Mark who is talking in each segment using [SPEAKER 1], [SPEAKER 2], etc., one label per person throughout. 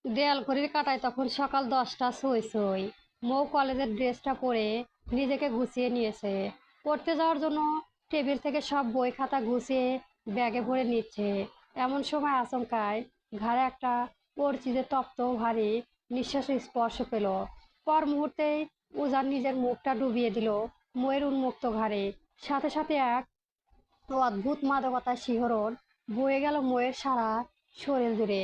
[SPEAKER 1] দেয়াল ঘড়ির কাঁটায় তখন সকাল 10টা ছই ছই। মৌ কলেজের ড্রেসটা পরে নিজেকে গুছিয়ে নিয়েছে পড়তে যাওয়ার জন্য। টেবিল থেকে সব বই খাতা গুছিয়ে ব্যাগে ভরে নিচ্ছে। এমন সময় আচমকায় ঘাড়ে একটা পরিচিত তপ্ত ভারী নিঃশ্বাসের স্পর্শ পেল। পর মুহূর্তেই উজান নিজের মুখটা ডুবিয়ে দিল ময়ের উন্মুক্ত ঘাড়ে। সাথে সাথে এক অদ্ভুত মাদকতার শিহরণ বয়ে গেল ময়ের সারা শরীর জুড়ে।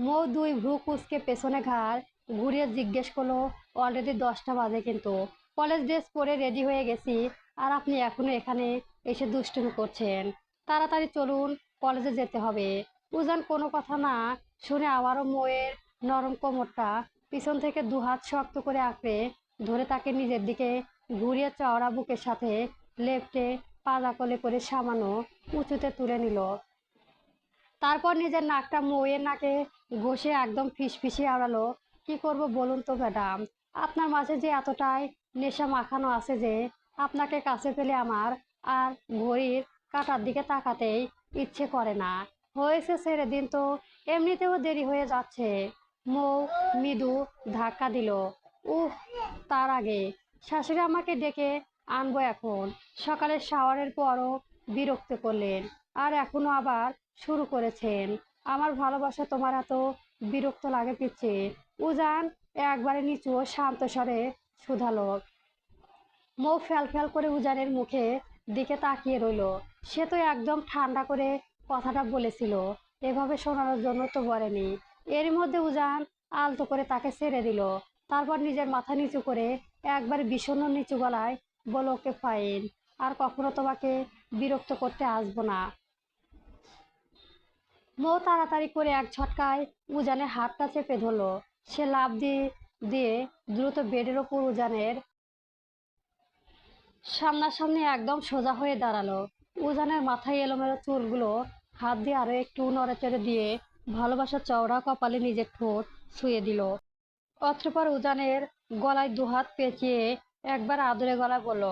[SPEAKER 1] মৌ দুই ভ্রু কুঁচকে পেছনে ঘাড় ঘুরিয়ে জিজ্ঞেস করলো, অলরেডি 10টা বাজে কিন্তু কলেজ ড্রেস পরে রেডি হয়ে গেছি, আর আপনি এখনো এখানে এসে দুষ্টুমি করছেন? তাড়াতাড়ি চলুন, কলেজে যেতে হবে। উজান কোনো কথা না শুনে আবারও ময়ের নরম কোমরটা পিছন থেকে দুহাত শক্ত করে আঁকড়ে ধরে তাকে নিজের দিকে ঘুরিয়ে চওড়া বুকের সাথে লেপ্টে পাজা কোলে করে সামান্য উঁচুতে তুলে নিল। তারপর নিজের নাকটা মৌয়ের নাকে ঘষে একদম ফিসফিসিয়ে আওড়ালো, কি করব বলুন তো ম্যাডাম, আপনার মাঝে যে এতটাই নেশা মাখানো আছে যে আপনাকে কাছে পেলে আমার আর ঘড়ির কাঁটার দিকে তাকাতেই ইচ্ছে করে না। হয়েছে, ছেড়ে দিন তো, এমনিতেও দেরি হয়ে যাচ্ছে। মৌ মৃদু ধাক্কা দিল। উহ, তার আগে শাশুড়ি আমাকে ডেকে আনবো এখন? সকালের শাওয়ারের পরও বিরক্ত করলেন, আর এখনো আবার শুরু করেছেন। আমার ভালোবাসা তোমার এত বিরক্ত লাগে পিচ্ছি? উজান একবারে নিচু ও শান্ত স্বরে শুধালো। মৌ ফ্যাল ফ্যাল করে উজানের মুখে দিকে তাকিয়ে রইল। সে তো একদম ঠান্ডা করে কথাটা বলেছিল, এভাবে শোনানোর জন্য তো বলেনি। এর মধ্যে উজান আলতো করে তাকে ছেড়ে দিল। তারপর নিজের মাথা নিচু করে একবার বিষণ্ণ নিচু গলায় বলল, ওকে ফাইন, আর কখনো তোমাকে বিরক্ত করতে আসবো না। মৌ তাড়াতাড়ি করে এক ঝটকায় উজানের হাতটা চেপে ধরলো। সে লাফ দিয়ে দিয়ে দ্রুত বেডের ওপর উজানের সামনাসামনি একদম সোজা হয়ে দাঁড়ালো। উজানের মাথায় এলোমেলো চুলগুলো হাত দিয়ে আরো একটু নড়েচড়ে দিয়ে ভালোবাসার চওড়া কপালে নিজের ঠোঁট ছুঁয়ে দিল। অতঃপর উজানের গলায় দুহাত পেঁচিয়ে একবার আদুরে গলায় বলল,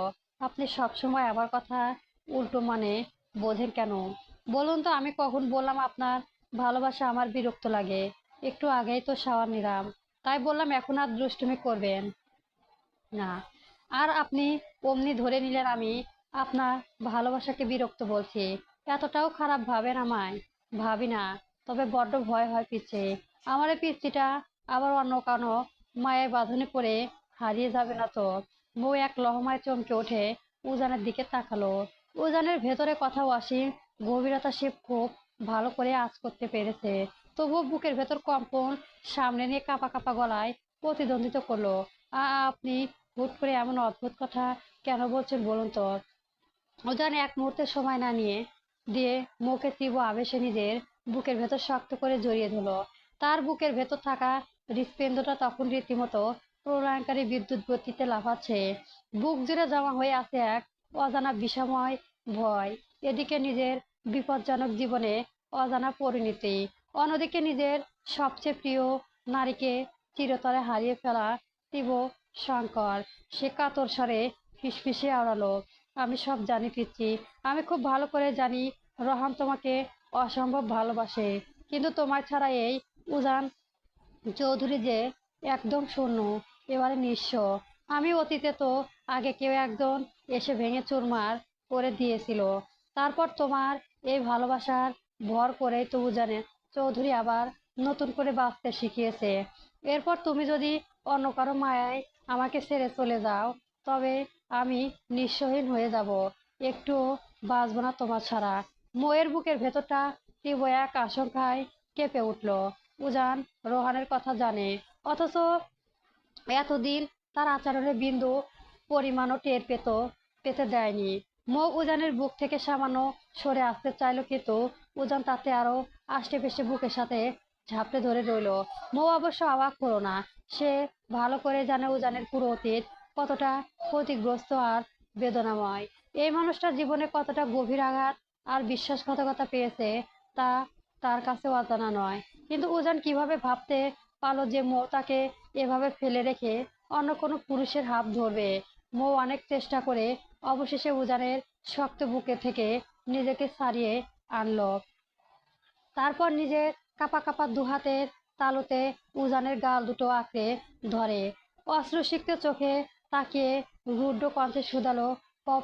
[SPEAKER 1] আপনি সবসময় আমার কথা উল্টো মানে বোঝেন কেন? বলুন তো, আমি কখন বললাম আপনার ভালোবাসা আমার বিরক্ত লাগে? একটু আগেই তো শাওয়ার নিলাম, তাই বললাম এখন আর দুষ্টুমি করবেন না। আর আপনি অমনি ধরে নিলেন আমি আপনার ভালোবাসাকে বিরক্ত বলছি। এতটাও খারাপ ভাবেন আমায়? ভাবি না, তবে বড্ড ভয় হয় পিছে। আমার এই পিচ্চিটা আবার অন্য কানো মায়ের বাঁধনে পড়ে হারিয়ে যাবে না তো? বউ এক লহমায় চমকে ওঠে উজানের দিকে তাকালো। উজানের ভেতরে কথা অসীম গভীরতা সে খুব ভালো করে আঁচ করতে পেরেছে। তবুও বুকের ভেতর কম্পন সামনে নিয়ে কাঁপা কাঁপা গলায় প্রতিদ্বন্দ্বিতা করলো, আপনি হুট করে এমন অদ্ভুত কথা কেন বলছেন বলুন তো? উজান এক মুহূর্তের সময় না নিয়ে দিয়ে মুখে তীব্র আবেশে নিজের বুকের ভেতর শক্ত করে জড়িয়ে ধরলো। তার বুকের ভেতর থাকা হৃৎপিণ্ডটা তখন রীতিমতো প্রলয়ঙ্কারী বিদ্যুৎ গতিতে লাফাচ্ছে। বুক জুড়ে জমা হয়ে আছে এক অজানা বিষময় ভয়। এদিকে নিজের বিপজ্জনক জীবনে অজানা পরিণতি, অন্যদিকে নিজের সবচেয়ে প্রিয় নারীকে চিরতরে হারিয়ে ফেলা তীব্র শঙ্কর। সে কাতর স্বরে ফিসফিসে আওড়ালো, আমি সব জানি পিচ্ছি, আমি খুব ভালো করে জানি রহান তোমাকে অসম্ভব ভালোবাসে, কিন্তু তোমার ছাড়া এই উজান চৌধুরী যে একদম শূন্য, এবারে নিঃস্ব। আমি অতীতে তো আগে কেউ একজন এসে ভেঙে চুরমার করে দিয়েছিল, তারপর তোমার এই ভালোবাসার ভর করেই তো উজানের চৌধুরী আবার নতুন করে বাঁচতে শিখিয়েছে। এরপর তুমি যদি অন্য কারো মায়ায় আমাকে ছেড়ে চলে যাও, তবে আমি নিঃস্বহীন হয়ে যাব, একটু বাঁচবো না তোমার ছাড়া। মোয়ের বুকের ভেতরটা তীব্র এক আশঙ্কায় কেঁপে উঠল। উজান রোহানের কথা জানে, অথচ এতদিন তার আচরণে বিন্দু পরিমাণও টের পেতে দেয়নি। মৌ উজানের বুক থেকে সামান্য সরে আসতে চাইলো, কিন্তু উজান তাতে আরো আষ্টে পেষ্টে বুকের সাথে ঝাপটে ধরে রইল। মৌ অবশ্য অবাক হলো না। সে ভালো করে জানে উজানের পুরো অতীত কতটা ক্ষতিগ্রস্ত আর বেদনাময়। এই মানুষটার জীবনে কতটা গভীর আঘাত আর বিশ্বাসঘাতকতা পেয়েছে তা তার কাছে অজানা নয়। কিন্তু উজান কিভাবে ভাবতে পারলো যে মৌ তাকে এভাবে ফেলে রেখে অন্য কোনো পুরুষের হাত ধরবে? মৌ অনেক চেষ্টা করে অবশেষে উজানের শক্ত বুকে থেকে নিজেকে ছাড়িয়ে আনলো। তারপর নিজের কাঁপা কাঁপা দুহাতের তালুতে উজানের গাল দুটো আঁকড়ে ধরে। অশ্রুসিক্ত চোখে তাকিয়ে রুদ্র কণ্ঠে শুধালো,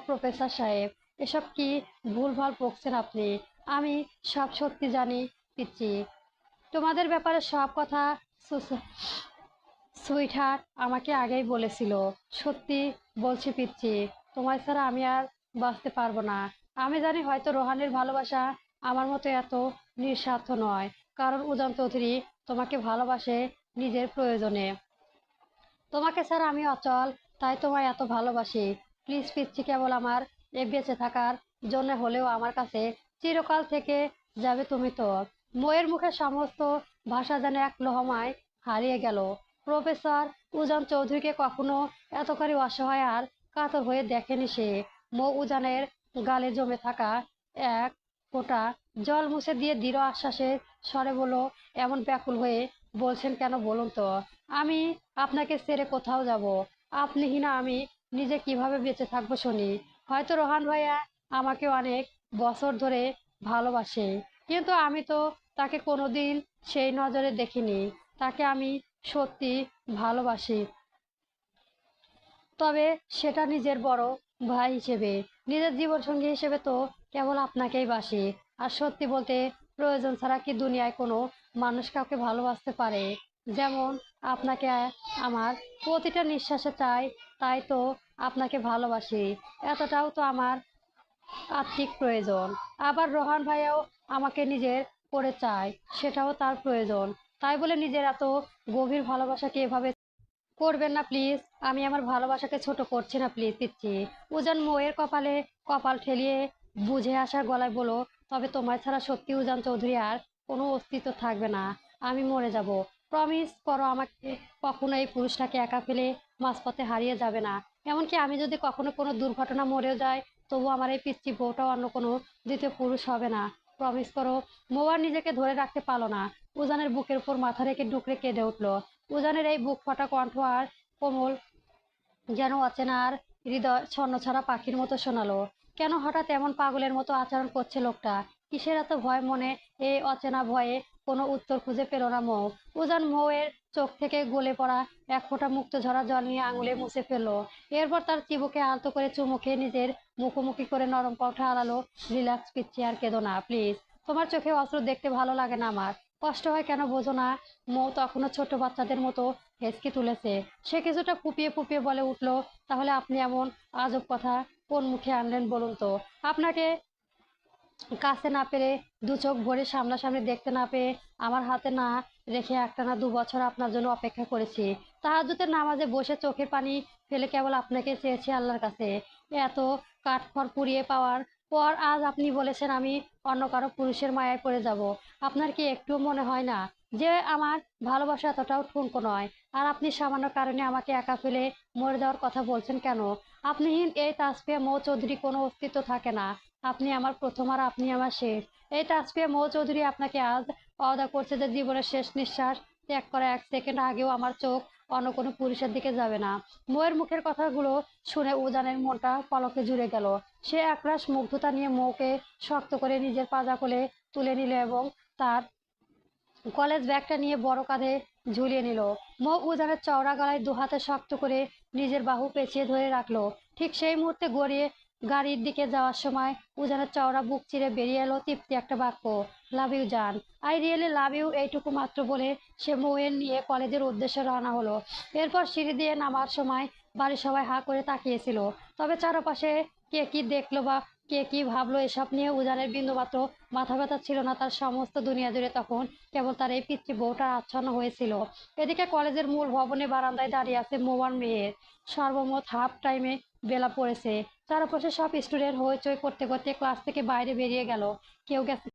[SPEAKER 1] প্রফেসর সাহেব, এসব কি ভুলভাল বকছেন আপনি? আমি সব সত্যি জানি পিচ্ছি। তোমাদের ব্যাপারে সব কথা সুইটহার্ট আমাকে আগেই বলেছিল। সত্যি বলছি পিচ্ছি, তোমায় ছাড়া আমি আর বাঁচতে পারবো না। আমি জানি হয়তো রোহানের ভালোবাসা আমার মতো এত নিঃস্বার্থ নয়, কারণ উজান চৌধুরী তোমাকে ভালোবাসে নিজের প্রয়োজনে। তোমাকে ছাড়া আমি অচল, তাই তোমায় এত ভালোবাসি। প্লিজ পিচ্ছি, কেবল আমার এ বেঁচে থাকার জন্য হলেও আমার কাছে চিরকাল থেকে যাবে তুমি তো। মোয়ের মুখে সমস্ত ভাষা যেন এক লহমায় হারিয়ে গেল। প্রফেসর উজান চৌধুরীকে কখনো এতখানি অসহায় আর কাতর হয়ে দেখেনি সে। উজানের গালে জমে থাকা এক ফোঁটা জল মুছে দিয়ে দৃঢ় আশ্বাসের স্বরে বলল, এমন ব্যাকুল হয়ে বলছেন কেন বলুন তো? আমি আপনাকে ছেড়ে কোথাও যাব? আপনিহীনা আমি নিজে কিভাবে বেঁচে থাকবো শুনি? হয়তো রোহান ভাইয়া আমাকে অনেক বছর ধরে ভালোবাসে, কিন্তু আমি তো তাকে কোনোদিন সেই নজরে দেখিনি। তাকে আমি সত্যি ভালোবাসি, তবে সেটা নিজের বড় ভাই হিসেবে। নিজের জীবনসঙ্গী হিসেবে তো কেবল আপনাকেই বাসি। আর সত্যি বলতে, প্রয়োজন ছাড়া কি দুনিয়ায় কোনো মানুষ কাউকে ভালোবাসতে পারে? যেমন আপনাকে আমার প্রতিটা নিঃশ্বাসে চাই, তাই তো আপনাকে ভালোবাসি। এতটাও তো আমার আর্থিক প্রয়োজন। আবার রোহান ভাইয়াও আমাকে নিজের করে চায়, সেটাও তার প্রয়োজন। তাই বলে নিজের এত গভীর ভালোবাসাকে এভাবে করবেন না প্লিজ। আমি আমার ভালোবাসাকে ছোট করছি না প্লিজ পিচ্ছি। উজান মোয়ের কপালে কপাল ঠেলিয়ে বুঝে আসা গলায় বলো, তবে তোমার ছাড়া সত্যি উজান চৌধুরী আর কোনো অস্তিত্ব থাকবে না। আমি মরে যাব। প্রমিস করো আমাকে কখনো এই পুরুষটাকে একা ফেলে মাঝপথে হারিয়ে যাবে না। এমনকি আমি যদি কখনো কোনো দুর্ঘটনা মরেও যাই, তবু আমার এই পিচ্ছি বউটাও অন্য কোনো দ্বিতীয় পুরুষ হবে না। প্রমিস করো। মোয়ার নিজেকে ধরে রাখতে পারলো না। উজানের বুকের উপর মাথা রেখে ডুকরে কেঁদে উঠলো। উজানের এই বুক ফাটা কণ্ঠ আর কোমল যেন অচেনা আর হৃদয় ছন্নছাড়া পাখির মতো শোনালো। কেন হঠাৎ এমন পাগলের মতো আচরণ করছে লোকটা? কিসের এত ভয় মনে? এই অচেনা ভয়ে কোনো উত্তর খুঁজে পেল না মৌ। উজান মৌয়ের চোখ থেকে গলে পড়া এক ফোঁটা মুক্ত ঝরা জল নিয়ে আঙুলে মুছে ফেললো। এরপর তার চিবুকে আলতো করে চুমু খেয়ে নিজের মুখোমুখি করে নরম কণ্ঠে আড়ালো, রিল্যাক্স পিচ্ছি, আর কেঁদো না প্লিজ। তোমার চোখে অশ্রু দেখতে ভালো লাগে না আমার। কষ্ট হয় কেন বোঝো না? মৌ তখনও ছোট বাচ্চাদের মতো হেঁচকি তুলেছে। সে কিছুটা ফুপিয়ে ফুপিয়ে বলে উঠল, তাহলে আপনি এমন আজব কথা কোন মুখে আনলেন বলুন তো? আপনাকে কাছে না পেরে, দু চোখ ভরে সামনাসামনি দেখতে না পেয়ে, আমার হাতে না রেখে একটানা 2 বছর আপনার জন্য অপেক্ষা করেছি। তাহাজ্জুদের নামাজে বসে চোখের পানি ফেলে কেবল আপনাকে চেয়েছি আল্লাহর কাছে। এত কাঠখড় পুড়িয়ে পাওয়ার পর আজ আপনি বলেছেন আমি অন্য কারো পুরুষের মায়ায় পড়ে যাব। আপনার কি একটু মনে হয় না যে আমার ভালোবাসা এতটাও ঠুনকো নয়? আর আপনি সামান্য কারণে আমাকে একা ফেলে মরে যাওয়ার কথা বলছেন কেন? আপনিহীন এই তাসফিয়া মৌ চৌধুরী কোনো অস্তিত্ব থাকে না। আপনি আমার প্রথম আর আপনি আমার শেষ। এই তাসফিয়া মৌ চৌধুরী আপনাকে আজ ওয়াদা করছে যে জীবনের শেষ নিঃশ্বাস ত্যাগ করা 1 সেকেন্ড আগেও আমার চোখ অন্য কোনো পুরুষের দিকে যাবে না। মৌয়ের মুখের কথাগুলো শুনে উজানের মনটা পলকে জুড়ে গেল। সে একরাশ মুগ্ধতা নিয়ে মৌকে শক্ত করে নিজের পাজা কোলে তুলে নিল এবং তার কলেজ ব্যাগটা নিয়ে বড় কাঁধে ঝুলিয়ে নিল। মৌ উজানের চওড়া গলায় দুহাতে শক্ত করে নিজের বাহু পেঁচিয়ে ধরে রাখলো। ঠিক সেই মুহূর্তে গড়িয়ে গাড়ির দিকে যাওয়ার সময় উজানের চওড়া বুক চিরে বেরিয়ে এলো তৃপ্তি একটা বাক্য, লাভ ইউ জান, আই রিয়েলি লাভ ইউ। এইটুকু মাত্র বলে সে মৌয়ের নিয়ে কলেজের উদ্দেশ্যে রওনা হলো। এরপর সিঁড়ি দিয়ে নামার সময় বাড়ির সবাই হা করে তাকিয়েছিল। তবে চারপাশে কে কি দেখলো বা কে কি ভাবলো এসব নিয়ে উজানের বিন্দুমাত্র মাথা ব্যথা ছিল না। তার সমস্ত দুনিয়া জুড়ে তখন কেবল তার এই পিতৃ বউটার আচ্ছন্ন হয়েছিল। এদিকে কলেজের মূল ভবনে বারান্দায় দাঁড়িয়ে আছে মৌয়ার মেয়ের। সর্বমোট হাফ টাইমে বেলা পড়েছে। চারপাশে সব স্টুডেন্ট হইচই করতে করতে ক্লাস থেকে বাইরে বেরিয়ে গেল। কেউ গেছে,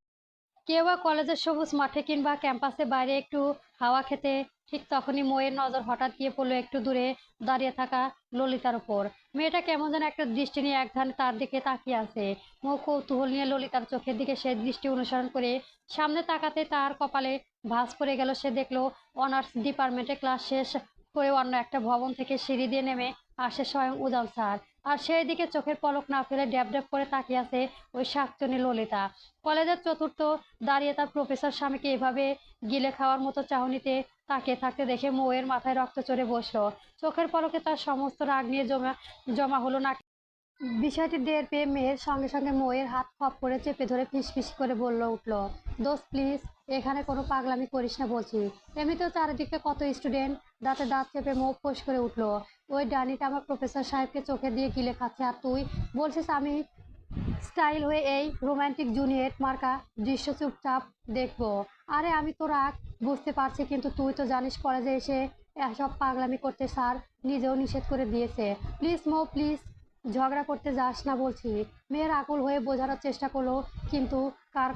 [SPEAKER 1] কেউ বা কলেজের সবুজ মাঠে কিংবা ক্যাম্পাসে বাইরে একটু হাওয়া খেতে। ঠিক তখনই ময়ের নজর হঠাৎ গিয়ে পড়লো একটু দূরে দাঁড়িয়ে থাকা ললিতার উপর। মেয়েটা কেমন যেন একটা দৃষ্টি নিয়ে একধানে তার দিকে তাকিয়ে আছে। মৌ কৌতূহল নিয়ে ললিতার চোখের দিকে সে দৃষ্টি অনুসরণ করে সামনে তাকাতে তার কপালে ভাঁজ পড়ে গেল। সে দেখলো অনার্স ডিপার্টমেন্টে ক্লাস শেষ করে অন্য একটা ভবন থেকে সিঁড়ি দিয়ে নেমে আসে স্বয়ং উজান স্যার। আর সেই দিকে চোখের পলক না ফেলে ড্যাব ড্যাব করে তাকিয়ে আছে ওই শাকচুন্নি ললিতা। কলেজের চতুর্থ দাঁড়িয়ে তার প্রফেসর স্বামীকে এভাবে গিলে খাওয়ার মতো চাহনিতে তাকিয়ে থাকতে দেখে মৌয়ের মাথায় রক্ত চড়ে বসলো। চোখের পলকে তার সমস্ত রাগ নিয়ে জমা জমা হলো না। বিষয়টি টের পেয়ে মেয়ের সঙ্গে সঙ্গে মৌয়ের হাত খপ করে চেপে ধরে ফিসফিস করে বলল উঠলো, দোস্ত প্লিজ, এখানে কোনো পাগলামি করিস না বলছি। এমনিতেও চারিদিকে কত স্টুডেন্ট। দাঁতে দাঁত চেপে মৌ ফোঁস করে উঠলো, ওই ডানিটা আমার প্রফেসর সাহেবকে চোখে দিয়ে গিলে খাচ্ছে, আর তুই বলছিস আমি স্টাইল হয়ে এই রোমান্টিক জুনিয়েট মার্কা দৃশ্য চুপচাপ দেখবো? আরে আমি তো রাগ বুঝতে পারছি, কিন্তু তুই তো জানিস কলেজে এসে এসব পাগলামি করতে স্যার নিজেও নিষেধ করে দিয়েছে। প্লিজ মো প্লিজ, ঝগড়া করতে যাস না বলছি। মেয়ের আকুল হয়ে বোঝানোর চেষ্টা করলো, কিন্তু কার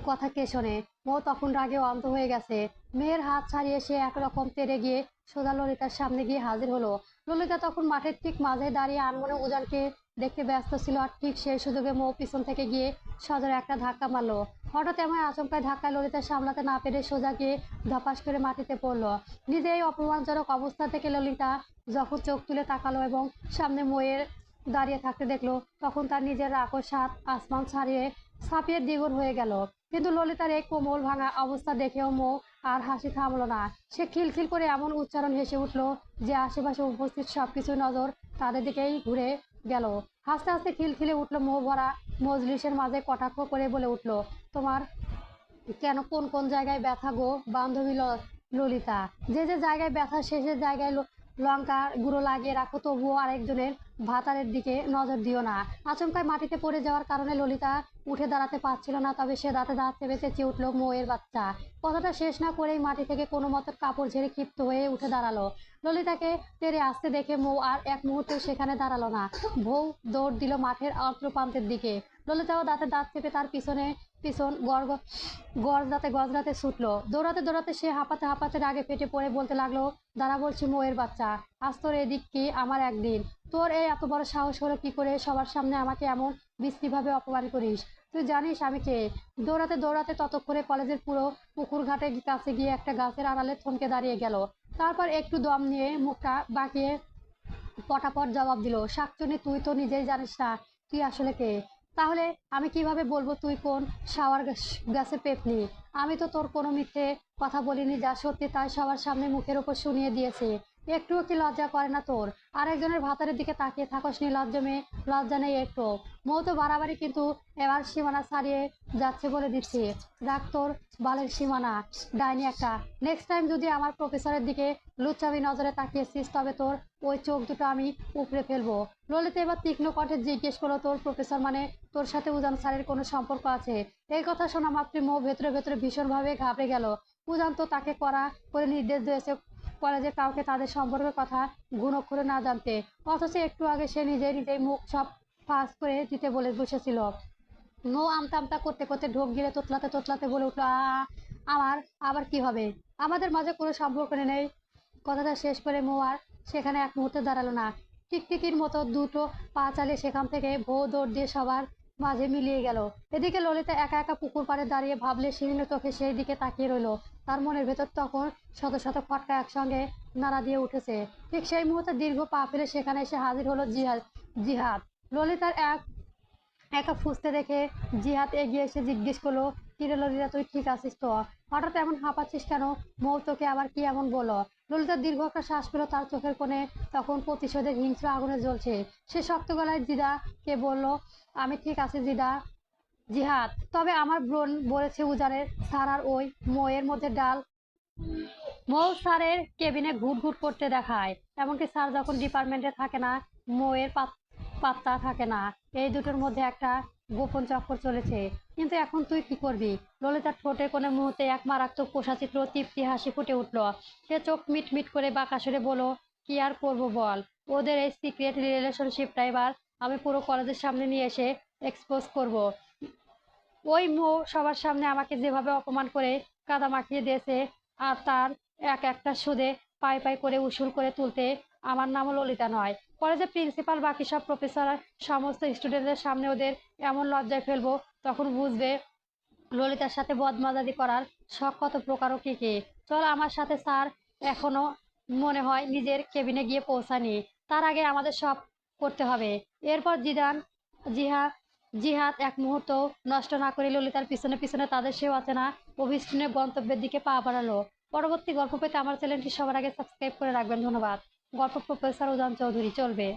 [SPEAKER 1] কথা কে শোনে। ও তখন রাগে অন্ধ হয়ে গেছে। মেয়ের হাত ছাড়িয়ে সে একরকম তেড়ে গিয়ে সোজা ললিতার সামনে গিয়ে হাজির হলো। ললিতা তখন মাঠের ঠিক মাঝে দাঁড়িয়ে আনমনে উজানকে দেখতে ব্যস্ত ছিল, আর ঠিক সেই সুযোগে মৌ পিছন থেকে গিয়ে সজোরে একটা ধাক্কা মারলো। হঠাৎ এমন আচমকায় ধাক্কায় ললিতা সামলাতে না পেরে সোজা গিয়ে ধপাস করে মাটিতে পড়লো। নিজে এই অপমানজনক অবস্থা থেকে ললিতা যখন চোখ তুলে তাকালো এবং সামনে মৌয়ের দাঁড়িয়ে থাকতে দেখলো, তখন তার নিজের রাগও সাত আসমান ছাপিয়ে দ্বিগুণ হয়ে গেল। কিন্তু ললিতার এই কোমল ভাঙা অবস্থা দেখেও মৌ আর হাসি থামলো না। সে খিলখিল করে এমন উচ্চারণ হেসে উঠলো যে আশেপাশে উপস্থিত সবকিছু নজর তাদের দিকেই ঘুরে গেল। হাসতে হাসতে খিলখিলে উঠলো মোহ ভরা মজলিসের মাঝে কটাক্ষ করে বলে উঠলো, তোমার কেন কোন কোন জায়গায় ব্যথা গো বান্ধবী ললিতা? যে যে জায়গায় ব্যথা সে সে জায়গায় লঙ্কা গুঁড়ো লাগিয়ে রাখো, তবুও আরেকজনের ভাতারের দিকে নজর দিও না। আচমকায় মাটিতে পড়ে যাওয়ার কারণে ললিতা উঠে দাঁড়াতে পারছিল না, তবে সে দাঁতে দাঁত চেপে চেঁচিয়ে উঠল, মৌয়ের বাচ্চা। কথাটা শেষ না করেই মাটি থেকে কোনো মতো কাপড় ঝেড়ে ক্ষিপ্ত হয়ে উঠে দাঁড়ালো। ললিতাকে তেড়ে আসতে দেখে মৌ আর এক মুহূর্তে সেখানে দাঁড়ালো না। বউ দৌড় দিল মাঠের অর্থ প্রান্তের দিকে। ললিতাও দাঁতে দাঁত চেপে তার পিছন গজরাতে গজরাতে ছুটলো। দৌড়াতে দৌড়াতে সে হাঁপাতে হাঁপাতে রাগে ফেটে পড়ে বলতে লাগলো, দাঁড়া বলছি মৌয়ের বাচ্চা, আজ তোর এদিক কি আমার একদিন। তোর এই এত বড় সাহস হলো কি করে সবার সামনে আমাকে এমন বিশ্রীভাবে অপমান করিস? তুই জানিস আমি কে? দৌড়াতে দৌড়াতে ততক্ষণে কলেজের পুরো পুকুর ঘাটে কাছে গিয়ে একটা গাছের আড়ালে থমকে দাঁড়িয়ে গেল। তারপর একটু দম নিয়ে মুখটা বাঁকিয়ে পটাপট জবাব দিল, শাকচুনি, তুই তো নিজেই জানিস না তুই আসলে কে। তাহলে আমি কিভাবে বলবো তুই কোন শাওয়ার গাছে পেপনি? আমি তো তোর কোনো মিথ্যে কথা বলিনি, যা সত্যি তাই সবার সামনে মুখের ওপর শুনিয়ে দিয়েছে। একটুও কি লজ্জা করে না তোর? আরেকজনের ভাতারের দিকে তাকিয়ে থাকস নি লজ্জা মেয়ে? লজ্জা নেই একটু? মৌ তো বাড়াবাড়ি কিন্তু এবার সীমানা ছাড়িয়ে যাচ্ছে বলে দিচ্ছি। রাখ তোর বালের সীমানা, ডাইনি একটা। নেক্সট টাইম যদি আমার প্রফেসরের দিকে লুচ্চামি নজরে তাকিয়েছিস তবে তোর ওই চোখ দুটো আমি উপড়ে ফেলবো। ললিতা এবার তীক্ষ্ণ কণ্ঠে জিজ্ঞেস করলো, তোর প্রফেসর মানে তোর সাথে উজান স্যারের কোনো সম্পর্ক আছে? এই কথা শোনা মাত্রই মৌ ভেতরে ভেতরে ভীষণভাবে ঘাবড়ে গেল। উজান তো তাকে কড়া করে নির্দেশ দিয়েছে কলেজে কাউকে তাদের সম্পর্কের কথা ঘুণক্ষরে না জানতে, অথচ একটু আগে সে নিজেই মুখ সব ফাঁস করে দিতে বলে বসেছিল। মৌ আমতা আমতা করতে করতে ঢোক গিলে তোতলাতে তোতলাতে বলে উঠলো, আমার আবার কি হবে? আমাদের মাঝে কোনো সম্পর্ক নেই। কথাটা শেষ করে মৌ আর সেখানে এক মুহূর্তে দাঁড়ালো না। টিকটিকির মতো দুটো পা চালিয়ে সেখান থেকে ভৌ দৌড় দিয়ে সবার মাঝে মিলিয়ে গেল। এদিকে ললিতা একা একা পুকুর পাড়ে দাঁড়িয়ে ভাবলে শীর্ণ চোখে সেই দিকে তাকিয়ে রইলো। তার মনের ভেতর তখন শত শত ফটকা একসঙ্গে নাড়া দিয়ে উঠেছে। ঠিক সেই মুহূর্তে দীর্ঘ পা ফেলে সেখানে এসে হাজির হলো জিহাদ। ললিতার একা ফুঁসতে দেখে জিহাদ এগিয়ে এসে জিজ্ঞেস করলো, কিরে ললিতা, তুই ঠিক আছিস তো? হঠাৎ এমন হাঁপাচ্ছিস কেন? মৌ তোকে আবার কি এমন বলো? ললিতা দীর্ঘ একটা শ্বাস পেল। তার চোখের কোণে তখন প্রতিশোধের হিংস্র আগুনে জ্বলছে। সে শক্ত গলায় জিদাকে বলল, আমি ঠিক আছি জিহাদ, তবে আমার বোন বলেছে উজানের স্যার আর ওই মৌয়ের মধ্যে ডাল। মৌ স্যারের কেবিনে ঘুট ঘুট করতে দেখায়, এমনকি স্যার যখন ডিপার্টমেন্টে থাকে না মৌয়ের পাত্তা থাকে না। এই দুটোর মধ্যে একটা গোপন চক্কর চলেছে। কিন্তু এখন তুই কি করবি? ললিতার ঠোঁটে কোনো মুহূর্তে এক মারাত্মক পোষাচিত্র তৃপ্তি হাসি ফুটে উঠল। সে চোখ মিট মিট করে বাঁকা সুরে বলল, কি আর করবো বল, ওদের এই সিক্রেট রিলেশনশিপটা এবার আমি পুরো কলেজের সামনে নিয়ে এসে এক্সপোজ করব। ওই মৌ সবার সামনে আমাকে যেভাবে অপমান করে কাদা মাখিয়ে দিয়েছে, আর তার এক একটা সুদে পাই পাই করে উসুল করে তুলতে আমার নামও ললিতা নয়। কলেজের প্রিন্সিপাল বাকি সব প্রফেসর সমস্ত স্টুডেন্টদের সামনে ওদের এমন লজ্জায় ফেলবো, তখন বুঝবে ললিতার সাথে বদমাজারি করার শখ কত প্রকার ও কি কি। চল আমার সাথে স্যার, এখনো মনে হয় নিজের কেবিনে গিয়ে পৌঁছানি। তার আগে আমাদের সব করতে হবে। এরপর জিহা জিহাদ এক মুহূর্ত নষ্ট না করে ললিতার পিছনে পিছনে তাদের সেও অচেনা অভিস্তীর্ণ গন্তব্যের দিকে পা বাড়ালো। পরবর্তী গল্প পেতে আমার চ্যানেলটি সবার আগে সাবস্ক্রাইব করে রাখবেন। ধন্যবাদ। গল্প প্রফেসর উজান চৌধুরী চলবে।